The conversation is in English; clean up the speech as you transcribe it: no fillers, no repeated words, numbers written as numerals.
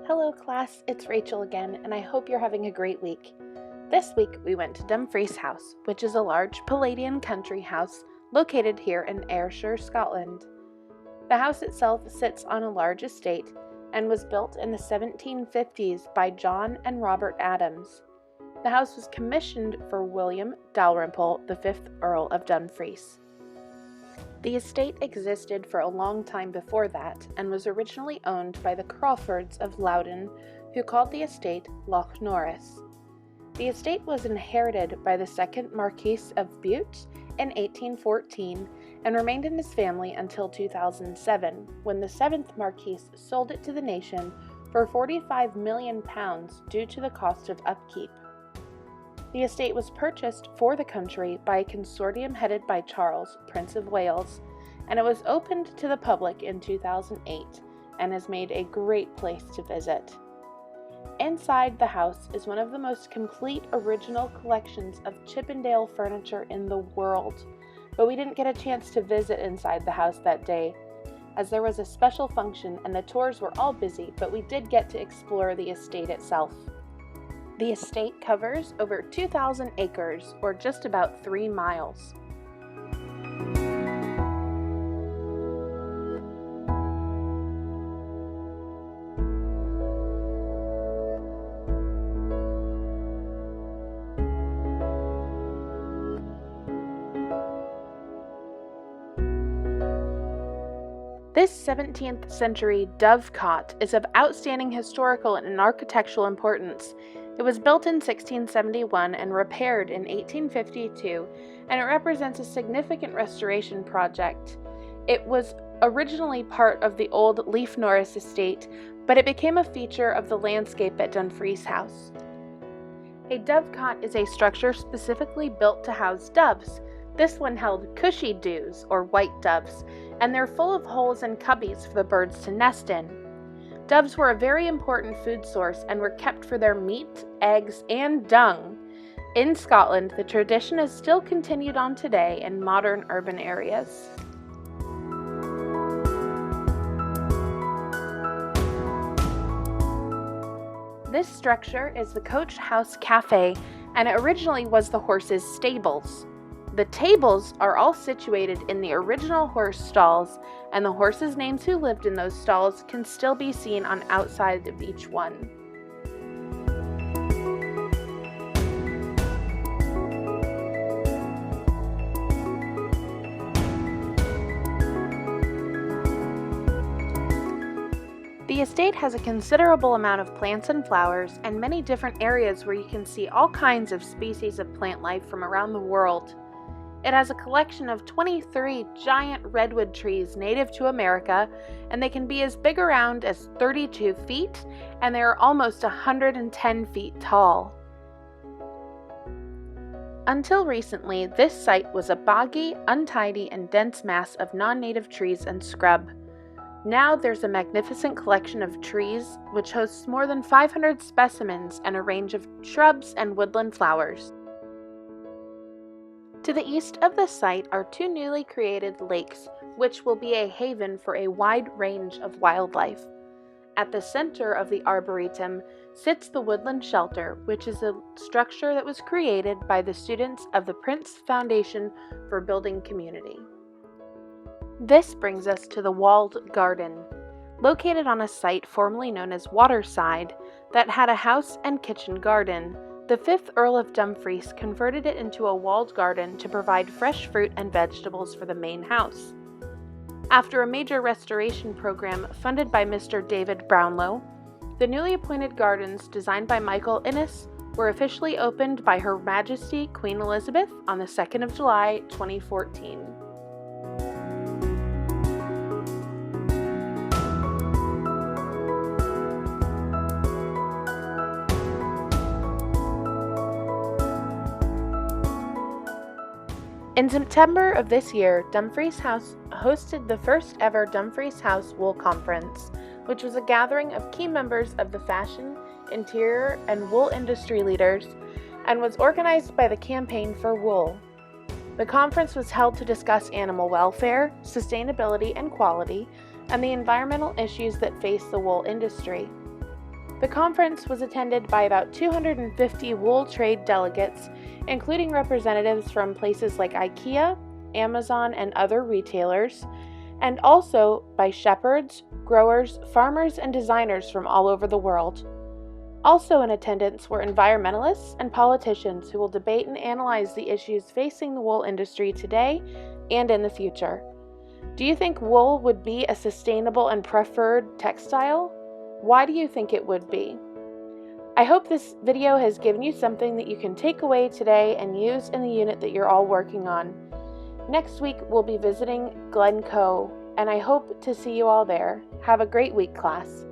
Hello class, it's Rachel again, and I hope you're having a great week. This week we went to Dumfries House, which is a large Palladian country house located here in Ayrshire, Scotland. The house itself sits on a large estate and was built in the 1750s by John and Robert Adams. The house was commissioned for William Dalrymple, the 5th Earl of Dumfries. The estate existed for a long time before that and was originally owned by the Crawfords of Loudon, who called the estate Loch Norris. The estate was inherited by the 2nd Marquis of Bute in 1814 and remained in his family until 2007, when the 7th Marquis sold it to the nation for £45 million due to the cost of upkeep. The estate was purchased for the country by a consortium headed by Charles, Prince of Wales, and it was opened to the public in 2008 and has made a great place to visit. Inside the house is one of the most complete original collections of Chippendale furniture in the world, but we didn't get a chance to visit inside the house that day, as there was a special function and the tours were all busy, but we did get to explore the estate itself. The estate covers over 2,000 acres, or just about 3 miles. This 17th century dovecot is of outstanding historical and architectural importance. It was built in 1671 and repaired in 1852, and it represents a significant restoration project. It was originally part of the old Leif Norris estate, but it became a feature of the landscape at Dumfries House. A dovecot is a structure specifically built to house doves. This one held cushy dews, or white doves, and they're full of holes and cubbies for the birds to nest in. Doves were a very important food source and were kept for their meat, eggs, and dung. In Scotland, the tradition is still continued on today in modern urban areas. This structure is the Coach House Cafe, and it originally was the horses' stables. The tables are all situated in the original horse stalls, and the horses' names who lived in those stalls can still be seen on outside of each one. The estate has a considerable amount of plants and flowers, and many different areas where you can see all kinds of species of plant life from around the world. It has a collection of 23 giant redwood trees native to America, and they can be as big around as 32 feet, and they are almost 110 feet tall. Until recently, this site was a boggy, untidy, and dense mass of non-native trees and scrub. Now there's a magnificent collection of trees, which hosts more than 500 specimens and a range of shrubs and woodland flowers. To the east of the site are 2 newly created lakes, which will be a haven for a wide range of wildlife. At the center of the arboretum sits the Woodland Shelter, which is a structure that was created by the students of the Prince Foundation for Building Community. This brings us to the walled garden, located on a site formerly known as Waterside that had a house and kitchen garden. The 5th Earl of Dumfries converted it into a walled garden to provide fresh fruit and vegetables for the main house. After a major restoration program funded by Mr. David Brownlow, the newly appointed gardens, designed by Michael Innes, were officially opened by Her Majesty Queen Elizabeth on the 2nd of July, 2014. In September of this year, Dumfries House hosted the first ever Dumfries House Wool Conference, which was a gathering of key members of the fashion interior, and wool industry leaders and was organized by the Campaign for Wool. The conference was held to discuss animal welfare, sustainability and quality, and the environmental issues that face the wool industry. The conference was attended by about 250 wool trade delegates, including representatives from places like IKEA, Amazon, and other retailers, and also by shepherds, growers, farmers, and designers from all over the world. Also in attendance were environmentalists and politicians who will debate and analyze the issues facing the wool industry today and in the future. Do you think wool would be a sustainable and preferred textile? Why do you think it would be? I hope this video has given you something that you can take away today and use in the unit that you're all working on. Next week, we'll be visiting Glencoe, and I hope to see you all there. Have a great week, class.